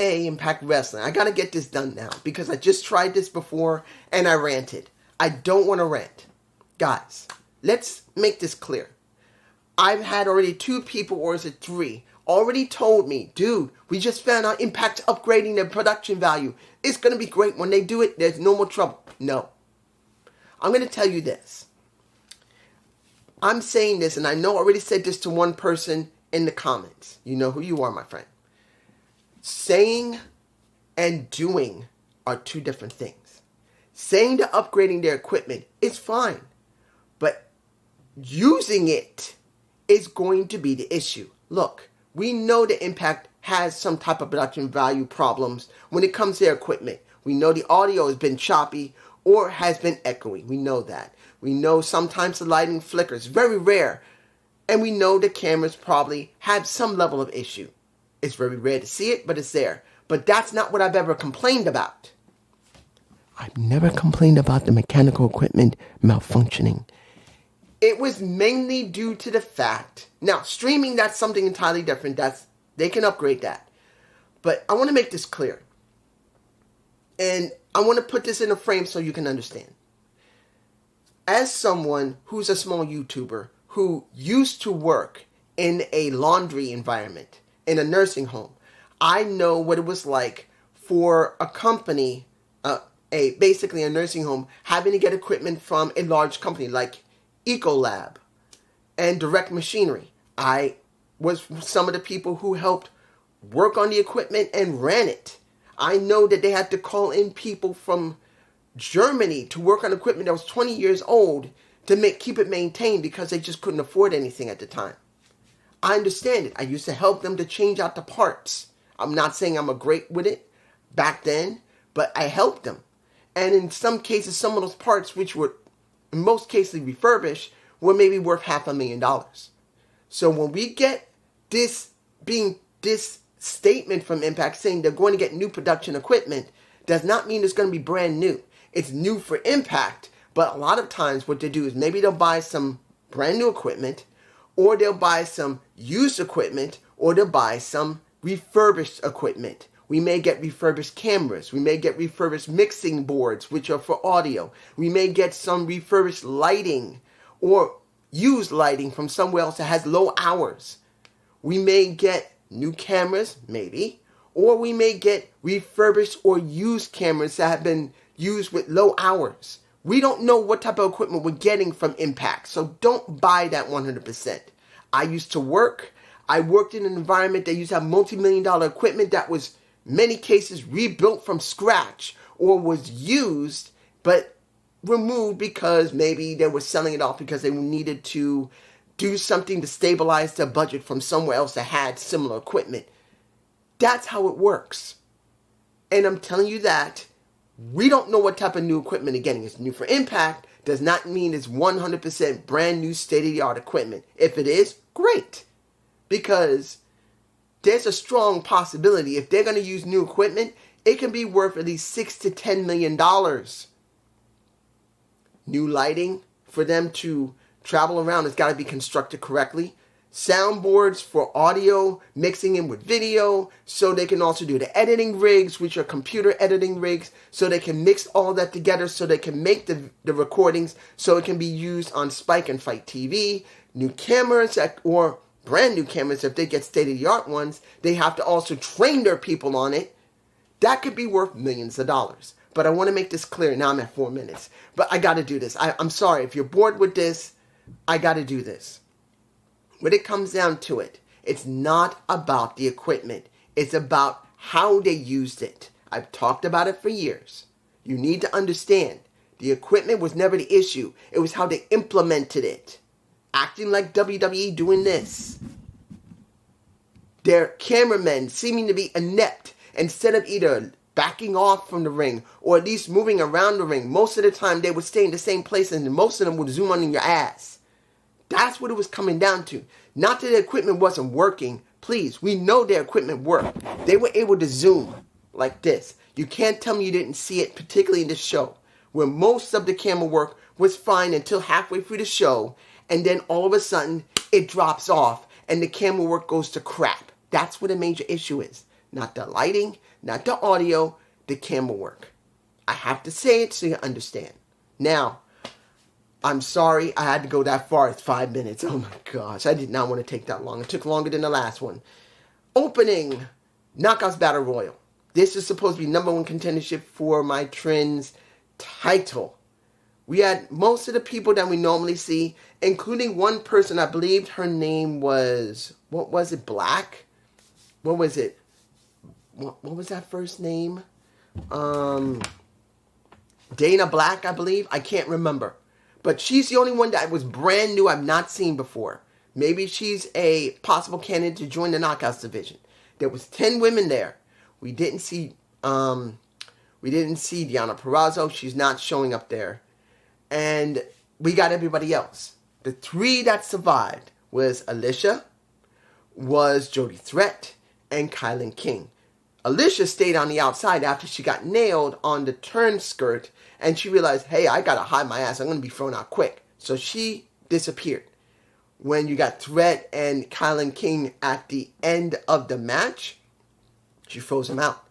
okay, Impact Wrestling. I got to get this done now because I just tried this before and I ranted. I don't want to rant. Guys, let's make this clear. I've had already 2 people, or is it 3, already told me, dude, we just found out Impact upgrading their production value. It's going to be great. When they do it, there's no more trouble. No. I'm going to tell you this. I'm saying this, and I know I already said this to one person in the comments. You know who you are, my friend. Saying and doing are 2 different things. Saying they're upgrading their equipment is fine. But using it is going to be the issue. Look, we know that Impact has some type of production value problems when it comes to their equipment. We know the audio has been choppy or has been echoing. We know that. We know sometimes the lighting flickers. Very rare. And we know the cameras probably have some level of issue. It's very rare to see it, but it's there. But that's not what I've ever complained about. I've never complained about the mechanical equipment malfunctioning. It was mainly due to the fact, now streaming, that's something entirely different. They can upgrade that. But I want to make this clear. And I want to put this in a frame so you can understand. As someone who's a small YouTuber who used to work in a laundry environment, in a nursing home, I know what it was like for a company, basically a nursing home, having to get equipment from a large company like Ecolab and Direct Machinery. I was some of the people who helped work on the equipment and ran it. I know that they had to call in people from Germany to work on equipment that was 20 years old to keep it maintained because they just couldn't afford anything at the time. I understand it. I used to help them to change out the parts. I'm not saying I'm a great with it back then, but I helped them. And in some cases, some of those parts, which were in most cases refurbished, were maybe worth $500,000. So when we get this statement from Impact saying they're going to get new production equipment, does not mean it's going to be brand new. It's new for Impact, but a lot of times what they do is maybe they'll buy some brand new equipment, or they'll buy some used equipment, or they'll buy some refurbished equipment. We may get refurbished cameras. We may get refurbished mixing boards, which are for audio. We may get some refurbished lighting or used lighting from somewhere else that has low hours. We may get new cameras, maybe, or we may get refurbished or used cameras that have been used with low hours. We don't know what type of equipment we're getting from Impact, so don't buy that 100%. I worked in an environment that used to have multi-million-dollar equipment that was many cases rebuilt from scratch or was used but removed because maybe they were selling it off because they needed to do something to stabilize their budget from somewhere else that had similar equipment. That's how it works. And I'm telling you that we don't know what type of new equipment they're getting. It's new for Impact. Does not mean it's 100% brand new state-of-the-art equipment. If it is, great. Because there's a strong possibility if they're going to use new equipment, it can be worth at least $6 to $10 million. New lighting for them to travel around has got to be constructed correctly. Soundboards for audio, mixing in with video, so they can also do the editing rigs, which are computer editing rigs, so they can mix all that together, so they can make the recordings, so it can be used on Spike and Fight TV. New cameras, or brand new cameras, if they get state-of-the-art ones, they have to also train their people on it. That could be worth millions of dollars. But I want to make this clear. Now I'm at 4 minutes. But I got to do this. I'm sorry. If you're bored with this, I got to do this. When it comes down to it, it's not about the equipment. It's about how they used it. I've talked about it for years. You need to understand, the equipment was never the issue. It was how they implemented it. Acting like WWE doing this. Their cameramen seeming to be inept. Instead of either backing off from the ring or at least moving around the ring, most of the time they would stay in the same place and most of them would zoom on in your ass. That's what it was coming down to. Not that the equipment wasn't working. Please, we know their equipment worked. They were able to zoom like this. You can't tell me you didn't see it, particularly in this show, where most of the camera work was fine until halfway through the show, and then all of a sudden, it drops off, and the camera work goes to crap. That's what a major issue is. not the lighting, not the audio, the camera work. I have to say it so you understand. Now, I'm sorry I had to go that far. It's 5 minutes. Oh my gosh, I did not want to take that long. It took longer than the last one. Opening Knockouts Battle Royal. This is supposed to be #1 contendership for my Trends title. We had most of the people that we normally see, including one person. I believe her name was, what was it, Black? What was it? What was that first name? Dana Black, I believe. I can't remember. But she's the only one that was brand new I've not seen before. Maybe she's a possible candidate to join the Knockouts division. There was 10 women there. We didn't see Deonna Purrazzo. She's not showing up there. And we got everybody else. The 3 that survived was Alicia, was Jody Threat, and Kylan King. Alicia stayed on the outside after she got nailed on the turn skirt, and she realized, hey, I gotta hide my ass. I'm gonna be thrown out quick. So she disappeared. When you got Threat and Kylan King at the end of the match, she froze him out.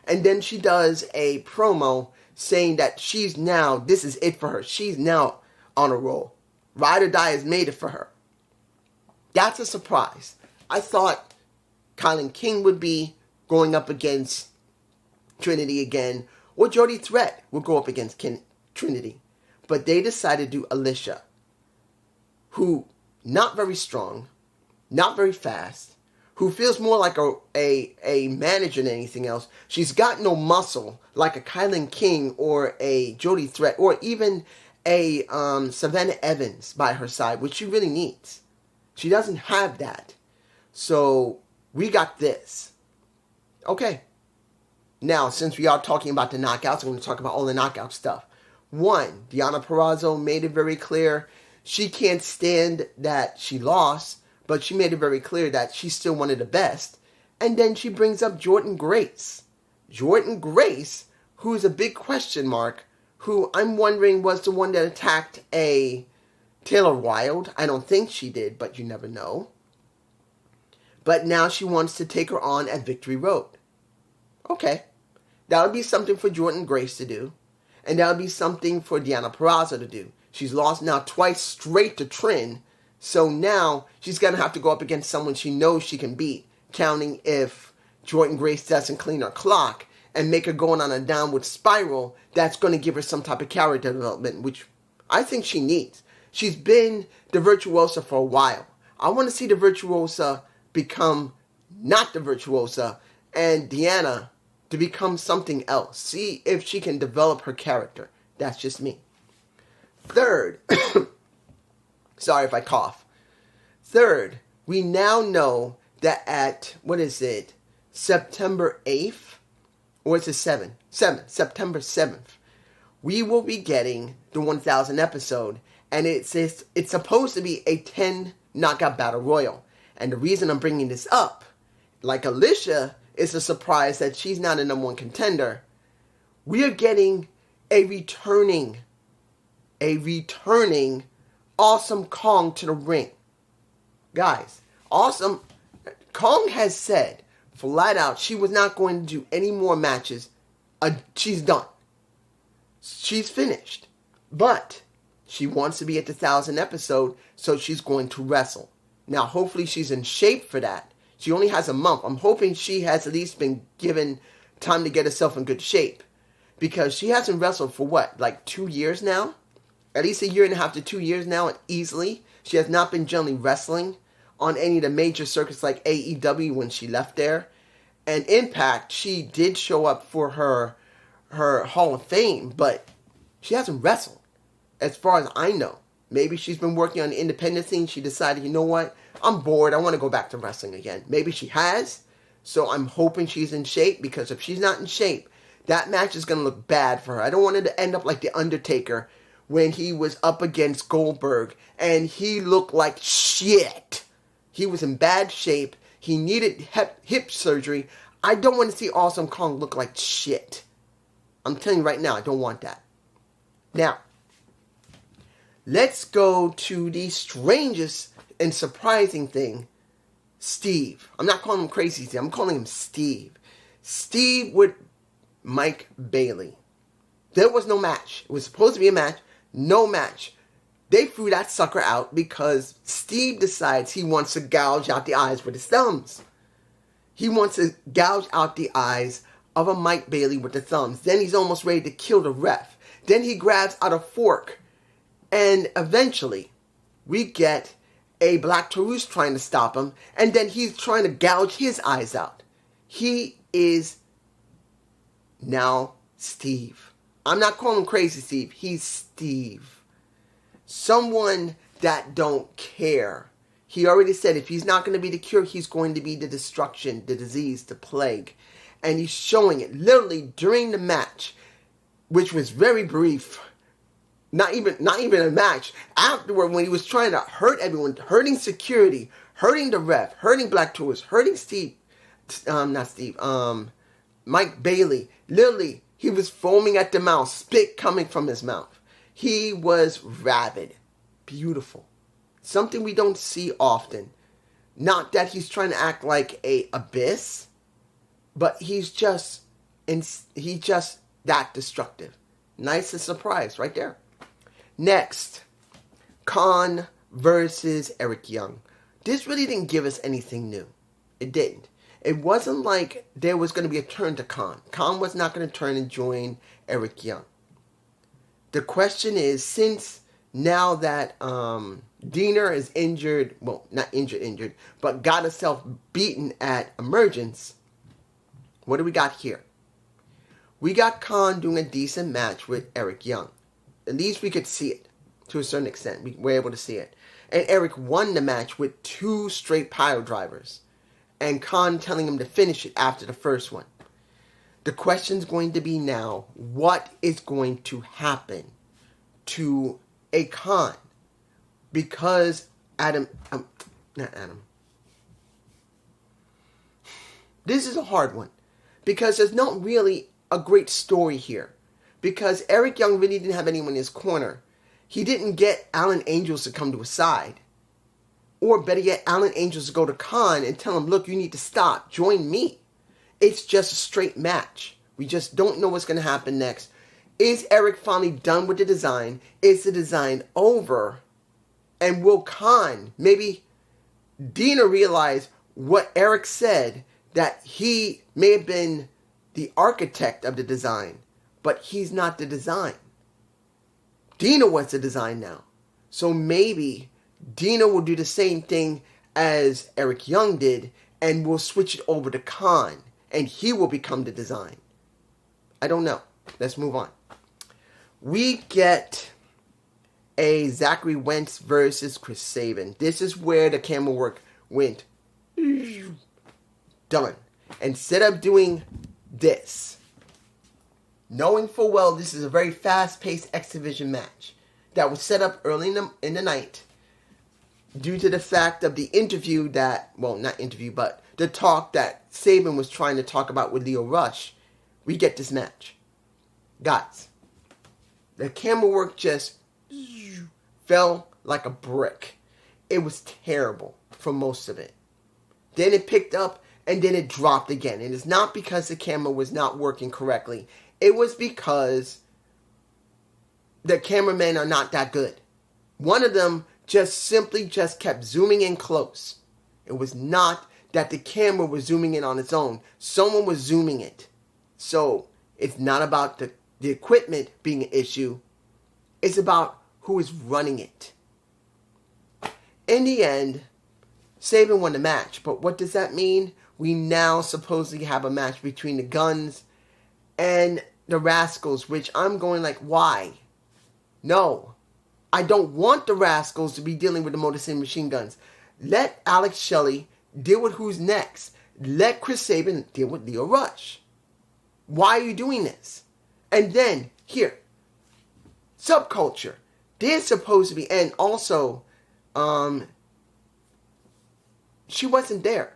And then she does a promo saying that this is it for her. She's now on a roll. Ride or Die has made it for her. That's a surprise. I thought Kylan King would be going up against Trinity again, or Jody Threat would go up against Trinity. But they decided to do Alicia, who not very strong, not very fast, who feels more like a manager than anything else. She's got no muscle like a Kylan King or a Jody Threat or even a Savannah Evans by her side, which she really needs. She doesn't have that. So we got this. Okay. Now, since we are talking about the knockouts, I'm going to talk about all the knockout stuff. 1, Deonna Purrazzo made it very clear she can't stand that she lost, but she made it very clear that she's still one of the best. And then she brings up Jordynne Grace. Jordynne Grace, who's a big question mark, who I'm wondering was the one that attacked a Taylor Wilde. I don't think she did, but you never know. But now she wants to take her on at Victory Road. Okay. That would be something for Jordynne Grace to do. And that would be something for Deonna Purrazzo to do. She's lost now twice straight to Trin. So now she's going to have to go up against someone she knows she can beat, counting if Jordynne Grace doesn't clean her clock and make her going on a downward spiral. That's going to give her some type of character development, which I think she needs. She's been the Virtuosa for a while. I want to see the Virtuosa become not the Virtuosa and Deonna to become something else. See if she can develop her character. That's just me. Third, sorry if I cough. Third, we now know that at, September 8th? Or is it 7th? 7th, September 7th. We will be getting the 1000 episode. And it's supposed to be a 10 knockout battle royal. And the reason I'm bringing this up, like Alicia, is a surprise that she's not a #1 contender. We are getting a returning Awesome Kong to the ring. Guys, Awesome Kong has said flat out she was not going to do any more matches. She's done. She's finished. But she wants to be at the 1000 episode, so she's going to wrestle. Now, hopefully she's in shape for that. She only has a month. I'm hoping she has at least been given time to get herself in good shape. Because she hasn't wrestled for what, like 2 years now? At least a year and a half to 2 years now, and easily. She has not been generally wrestling on any of the major circuits like AEW when she left there. And Impact, she did show up for her Hall of Fame, but she hasn't wrestled, as far as I know. Maybe she's been working on the independent scene. She decided, you know what? I'm bored. I want to go back to wrestling again. Maybe she has. So I'm hoping she's in shape, because if she's not in shape, that match is going to look bad for her. I don't want her to end up like The Undertaker when he was up against Goldberg and he looked like shit. He was in bad shape. He needed hip surgery. I don't want to see Awesome Kong look like shit. I'm telling you right now, I don't want that. Now, let's go to the strangest and surprising thing. Steve. I'm not calling him Crazy Steve. I'm calling him Steve. Steve with Mike Bailey. There was no match. It was supposed to be a match. No match. They threw that sucker out because Steve decides he wants to gouge out the eyes with his thumbs. He wants to gouge out the eyes of a Mike Bailey with the thumbs. Then he's almost ready to kill the ref. Then he grabs out a fork. And eventually, we get a Black Taurus trying to stop him. And then he's trying to gouge his eyes out. He is now Steve. I'm not calling him Crazy Steve. He's Steve. Someone that don't care. He already said if he's not going to be the cure, he's going to be the destruction, the disease, the plague. And he's showing it literally during the match, which was very brief. Not even a match. Afterward, when he was trying to hurt everyone, hurting security, hurting the ref, hurting Black Taurus, hurting Mike Bailey. Literally, he was foaming at the mouth, spit coming from his mouth. He was rabid. Beautiful. Something we don't see often. Not that he's trying to act like a abyss, but he's just that destructive. Nice and surprised right there. Next, Khan versus Eric Young. This really didn't give us anything new. It didn't. It wasn't like there was going to be a turn to Khan. Khan was not going to turn and join Eric Young. The question is, since now that Dina is injured, well, not injured, but got herself beaten at Emergence, what do we got here? We got Khan doing a decent match with Eric Young. At least we could see it to a certain extent. We were able to see it. And Eric won the match with 2 straight pile drivers. And Khan telling him to finish it after the first one. The question's going to be now, what is going to happen to a Khan? Because this is a hard one. Because there's not really a great story here. Because Eric Young really didn't have anyone in his corner. He didn't get Alan Angels to come to his side. Or better yet, Alan Angels to go to Khan and tell him, look, you need to stop. Join me. It's just a straight match. We just don't know what's going to happen next. Is Eric finally done with the design? Is the design over? And will Khan, maybe Dina, realize what Eric said, that he may have been the architect of the design, but he's not the design. Dina was the design now. So maybe Dina will do the same thing as Eric Young did, and will switch it over to Khan, and he will become the design. I don't know. Let's move on. We get a Zachary Wentz versus Chris Sabin. This is where the camera work went done. Instead of doing this, knowing full well this is a very fast-paced X Division match that was set up early in the night, due to the fact of the interview that, well, not interview, but the talk that Sabin was trying to talk about with Lio Rush, we get this match. Guys, the camera work just fell like a brick. It was terrible for most of it. Then it picked up, and then it dropped again. And it's not because the camera was not working correctly. It was because the cameramen are not that good. One of them simply kept zooming in close. It was not that the camera was zooming in on its own. Someone was zooming it. So it's not about the equipment being an issue. It's about who is running it. In the end, Sabin won the match. But what does that mean? We now supposedly have a match between the Guns and the Rascals, which I'm going like, why? No. I don't want the Rascals to be dealing with the Motor City Machine Guns. Let Alex Shelley deal with who's next. Let Chris Sabin deal with Lio Rush. Why are you doing this? And then, here, Subculture. They're supposed to be, and also, she wasn't there.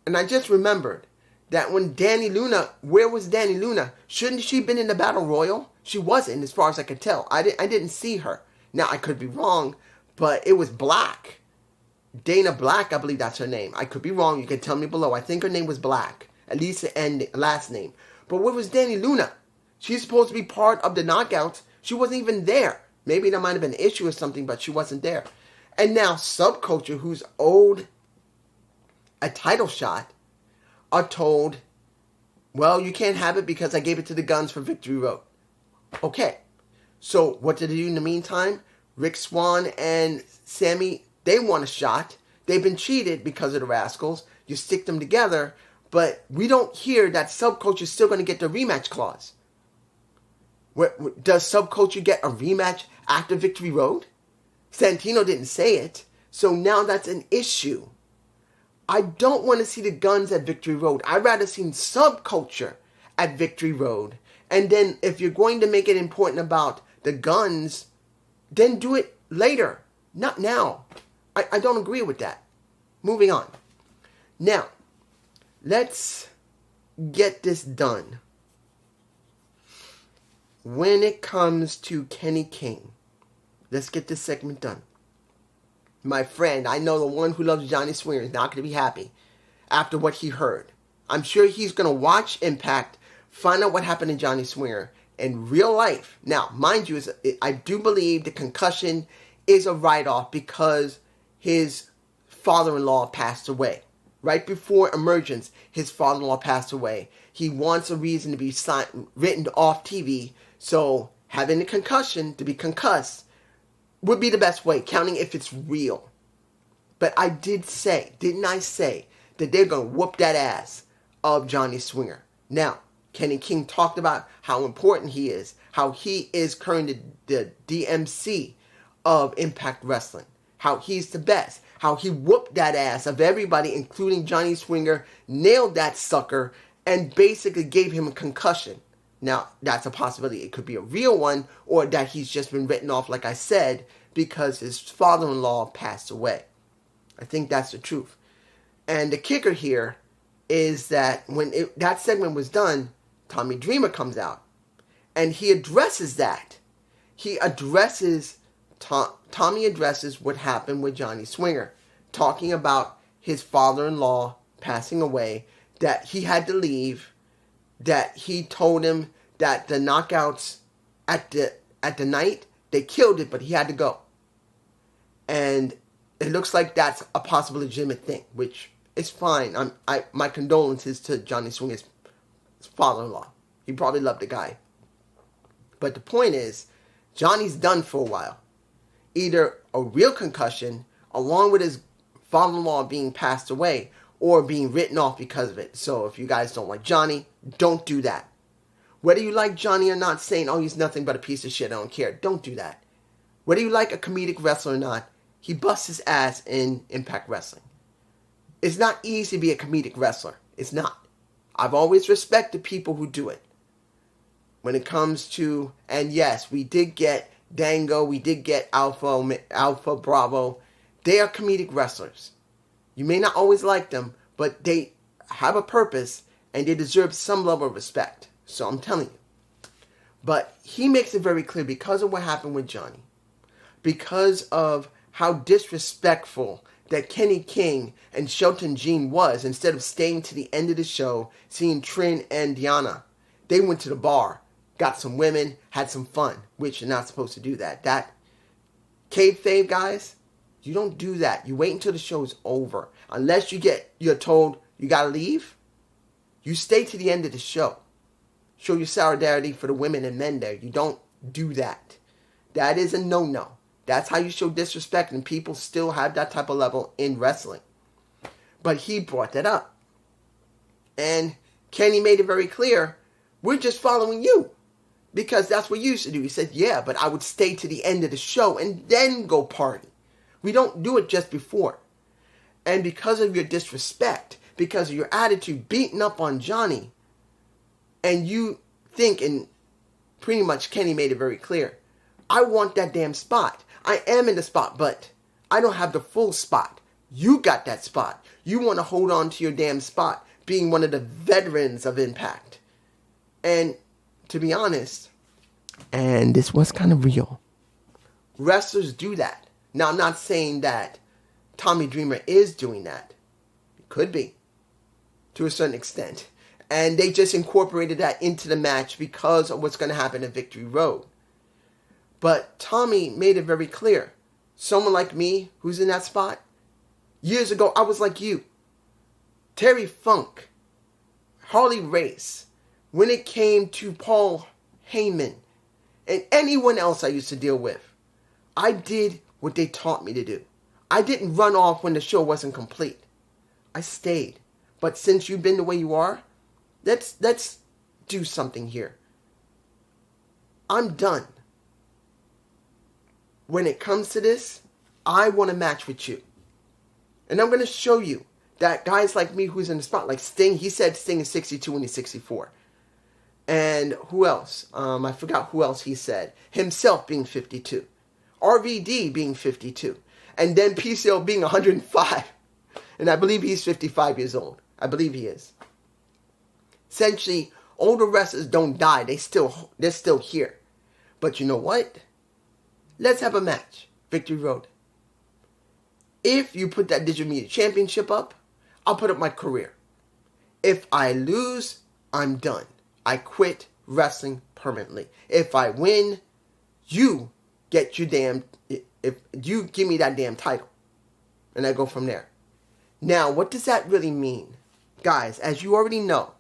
And I just remembered that when Dani Luna, where was Dani Luna? Shouldn't she have been in the Battle Royal? She wasn't, as far as I could tell. I didn't see her. Now, I could be wrong, but it was Black. Dana Black, I believe that's her name. I could be wrong. You can tell me below. I think her name was Black. at least the last name. But what was Dani Luna? She's supposed to be part of the Knockouts. She wasn't even there. Maybe there might have been an issue or something, but she wasn't there. And now Subculture, who's owed a title shot, are told, well, you can't have it because I gave it to the Guns for Victory Road. Okay. So what did they do in the meantime? Rick Swann and Sammy, they want a shot. They've been cheated because of the Rascals. You stick them together, but we don't hear that Subculture is still going to get the rematch clause. Does Subculture get a rematch after Victory Road? Santino didn't say it, so now that's an issue. I don't want to see the Guns at Victory Road. I'd rather see Subculture at Victory Road. And then if you're going to make it important about the Guns, then do it later, not now. I don't agree with that. Moving on. Now, let's get this done. When it comes to Kenny King, let's get this segment done. My friend, I know the one who loves Johnny Swinger is not going to be happy after what he heard. I'm sure he's going to watch Impact, find out what happened to Johnny Swinger in real life. Now, mind you, I do believe the concussion is a write-off because his father-in-law passed away. Right before Emergence, his father-in-law passed away. He wants a reason to be written off TV, so having a concussion, to be concussed, would be the best way, counting if it's real. But I did say, didn't I say, that they're going to whoop that ass of Johnny Swinger. Now, Kenny King talked about how important he is, how he is currently the DMC of Impact Wrestling, how he's the best, how he whooped that ass of everybody, including Johnny Swinger, nailed that sucker, and basically gave him a concussion. Now, that's a possibility. It could be a real one, or that he's just been written off, like I said, because his father-in-law passed away. I think that's the truth. And the kicker here is that when that segment was done, Tommy Dreamer comes out, and he addresses that. Tommy addresses what happened with Johnny Swinger, talking about his father-in-law passing away, that he had to leave, that he told him that the Knockouts at the night, they killed it, but he had to go. And it looks like that's a possible legitimate thing, which is fine. My condolences to Johnny Swinger's father-in-law. He probably loved the guy. But the point is, Johnny's done for a while. Either a real concussion, along with his father-in-law being passed away, or being written off because of it. So if you guys don't like Johnny, don't do that. Whether you like Johnny or not, saying, oh, he's nothing but a piece of shit, I don't care. Don't do that. Whether you like a comedic wrestler or not, he busts his ass in Impact Wrestling. It's not easy to be a comedic wrestler. It's not. I've always respected people who do it. When it comes to, and yes, we did get Dango, we did get Alpha Bravo. They are comedic wrestlers. You may not always like them, but they have a purpose and they deserve some level of respect. So I'm telling you. But he makes it very clear, because of what happened with Johnny, because of how disrespectful that Kenny King and Shelton Jean was, instead of staying to the end of the show, seeing Trin and Diana, they went to the bar, got some women, had some fun, which you're not supposed to do that. That kayfabe, guys, you don't do that. You wait until the show is over. Unless you're told you gotta leave, you stay to the end of the show. Show your solidarity for the women and men there. You don't do that. That is a no-no. That's how you show disrespect, and people still have that type of level in wrestling. But he brought that up. And Kenny made it very clear, we're just following you. Because that's what you used to do. He said, yeah, but I would stay to the end of the show and then go party. We don't do it just before. And because of your disrespect, because of your attitude, beating up on Johnny, and you think, and pretty much Kenny made it very clear, I want that damn spot. I am in the spot, but I don't have the full spot. You got that spot. You want to hold on to your damn spot, being one of the veterans of Impact. And to be honest, and this was kind of real, wrestlers do that. Now, I'm not saying that Tommy Dreamer is doing that. It could be, to a certain extent. And they just incorporated that into the match because of what's going to happen at Victory Road. But Tommy made it very clear. Someone like me who's in that spot, years ago, I was like you. Terry Funk, Harley Race, when it came to Paul Heyman, and anyone else I used to deal with, I did what they taught me to do. I didn't run off when the show wasn't complete. I stayed. But since you've been the way you are, let's do something here. I'm done. When it comes to this, I want to match with you. And I'm going to show you that guys like me who's in the spot, like Sting, he said Sting is 62 and he's 64. And who else? I forgot who else he said. Himself being 52. RVD being 52. And then PCO being 105. And I believe he's 55 years old. I believe he is. Essentially, older wrestlers don't die. They're still here. But you know what? Let's have a match. Victory Road. If you put that Digital Media Championship up, I'll put up my career. If I lose, I'm done. I quit wrestling permanently. If I win, you get your if you give me that damn title. And I go from there. Now, what does that really mean? Guys, as you already know,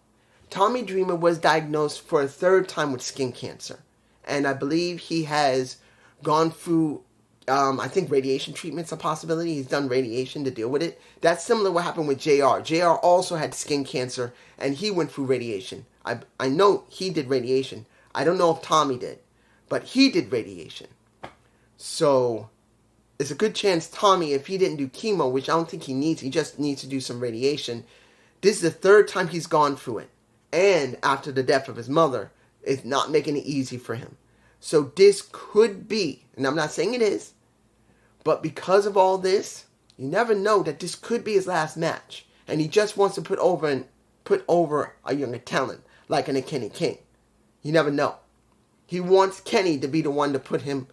Tommy Dreamer was diagnosed for a third time with skin cancer. And I believe he has gone through, I think radiation treatment's a possibility. He's done radiation to deal with it. That's similar to what happened with JR. JR also had skin cancer, and he went through radiation. I know he did radiation. I don't know if Tommy did, but he did radiation. So, it's a good chance Tommy, if he didn't do chemo, which I don't think he needs, he just needs to do some radiation. This is the third time he's gone through it. And after the death of his mother, it's not making it easy for him. So this could be, and I'm not saying it is, but because of all this, you never know that this could be his last match. And he just wants to put over a younger talent, like a Kenny King. You never know. He wants Kenny to be the one to put him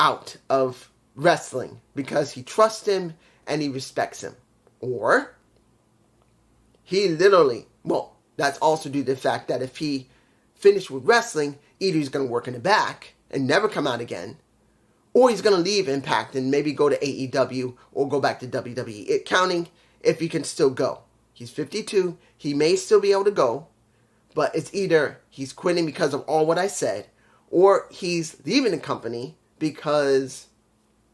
out of wrestling because he trusts him and he respects him. Or he literally, well, that's also due to the fact that if he finished with wrestling, either he's going to work in the back and never come out again, or he's going to leave Impact and maybe go to AEW or go back to WWE. It counting if he can still go. He's 52. He may still be able to go, but it's either he's quitting because of all what I said, or he's leaving the company because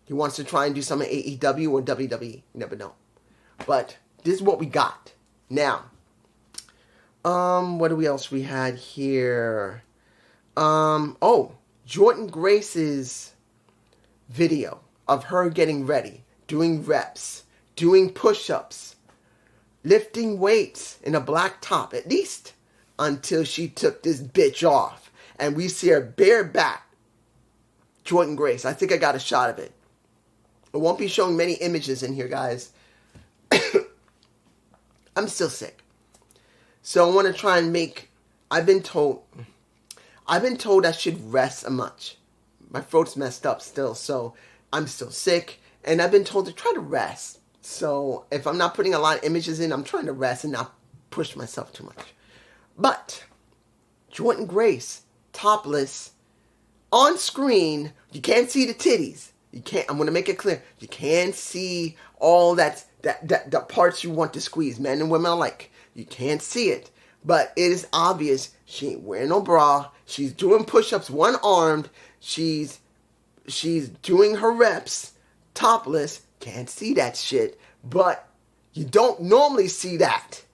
he wants to try and do some AEW or WWE. You never know. But this is what we got. Now, what do we else we had here? Jordynne Grace's video of her getting ready, doing reps, doing push-ups, lifting weights in a black top, at least until she took this bitch off. And we see her bare back. Jordynne Grace. I think I got a shot of it. I won't be showing many images in here, guys. I'm still sick. So I want to try and I've been told I should rest a much. My throat's messed up still, so I'm still sick. And I've been told to try to rest. So if I'm not putting a lot of images in, I'm trying to rest and not push myself too much. But Jordynne Grace, topless, on screen, you can't see the titties. You can't, I'm going to make it clear. You can't see all the parts you want to squeeze, men and women alike. You can't see it. But it is obvious she ain't wearing no bra. She's doing push-ups one-armed. She's doing her reps topless. Can't see that shit. But you don't normally see that.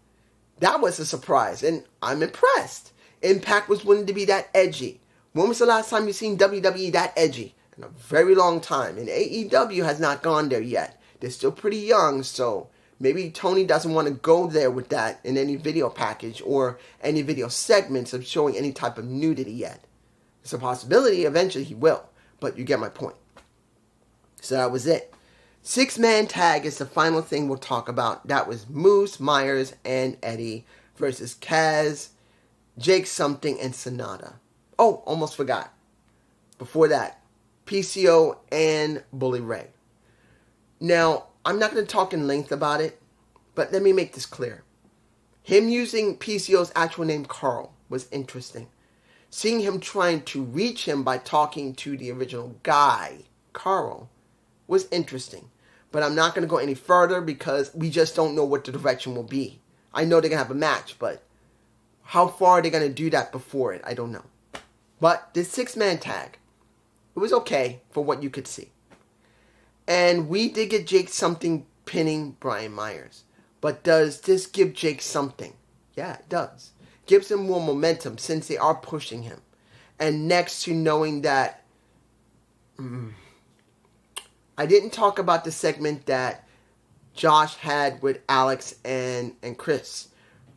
That was a surprise. And I'm impressed. Impact was willing to be that edgy. When was the last time you seen WWE that edgy? In a very long time. And AEW has not gone there yet. They're still pretty young, so maybe Tony doesn't want to go there with that in any video package or any video segments of showing any type of nudity yet. It's a possibility. Eventually he will. But you get my point. So that was it. 6-man tag is the final thing we'll talk about. That was Moose, Myers, and Eddie versus Kaz, Jake Something, and Sonata. Oh, almost forgot. Before that, PCO and Bully Ray. Now, I'm not going to talk in length about it, but let me make this clear. Him using PCO's actual name, Carl, was interesting. Seeing him trying to reach him by talking to the original guy, Carl, was interesting. But I'm not going to go any further because we just don't know what the direction will be. I know they're going to have a match, but how far are they going to do that before it? I don't know. But this 6-man tag, it was okay for what you could see. And we did get Jake something pinning Brian Myers. But does this give Jake something? Yeah, it does. Gives him more momentum since they are pushing him. And next to knowing that... I didn't talk about the segment that Josh had with Alex and Chris.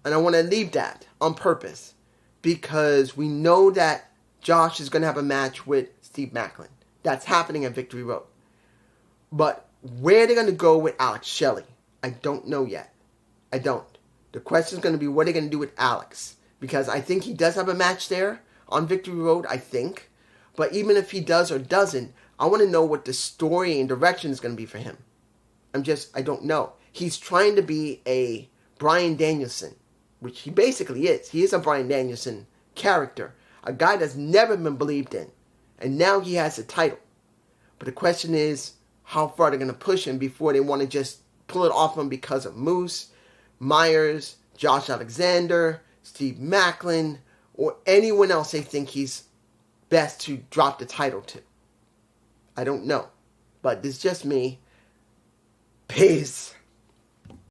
And I want to leave that on purpose. Because we know that Josh is going to have a match with Steve Maclin. That's happening at Victory Road. But where they're going to go with Alex Shelley, I don't know yet. I don't. The question is going to be what they're going to do with Alex. Because I think he does have a match there on Victory Road, I think. But even if he does or doesn't, I want to know what the story and direction is going to be for him. I don't know. He's trying to be a Bryan Danielson, which he basically is. He is a Bryan Danielson character. A guy that's never been believed in. And now he has a title. But the question is, how far they're going to push him before they want to just pull it off him because of Moose, Myers, Josh Alexander, Steve Maclin, or anyone else they think he's best to drop the title to. I don't know. But this is just me. Peace.